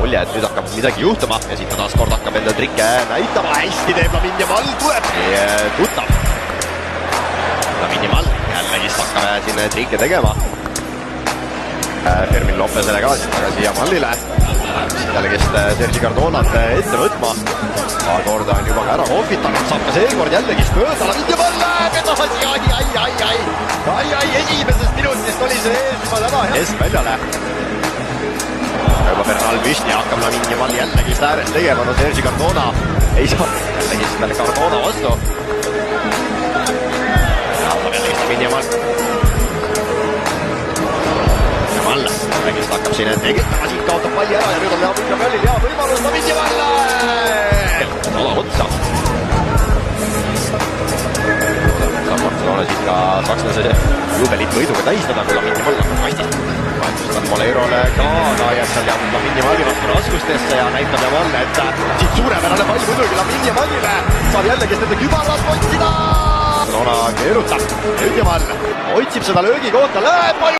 mulje, et nüüd hakkab midagi juhtuma ja siit ta taas kord hakkab enda trikke näitama. Hästi teeb Lamine Yamal, tuleb tuttav. Lamine Yamal jällegi hakkab siin trikke tegema. Fermin Lopesele ka siit tagasi Yamalile. Jällegist Sergi Cardonat ette võtma. Paar korda on juba ka ära kohvitanud, saab ka seekord jällegist mööda. Lamine Yamal läheb edasi, ai, esimesest minutist oli see ees juba täna keskväljale. Juba Bernal püsti hakkab Lamine Yamal jällegist äärest tegema, no Sergi Cardona ei saa jällegist talle Cardona vastu. Jääb jällegist Lamine Yamal. Yamal jällegist hakkab siin tegitama, siit kaotab palli ära ja nüüd on Lamine Yamalil hea võimalus Lamine Yamal! Ola otsa. Saab Barcelona siit ka sakslase juubelit võiduga tähistada, kui Lamine Yamal hakkab kaistist. Vahetustab Moleirole ka, ja seal jääb Lamine Yamali vastu raskustesse ja näitab Yamal, et siit suurepärane pall muidugi Lamine Yamalile. Saab jällegi nende kübarat otsida. Barcelona keerutab, nüüd Yamal otsib seda löögikohta, läheb pall.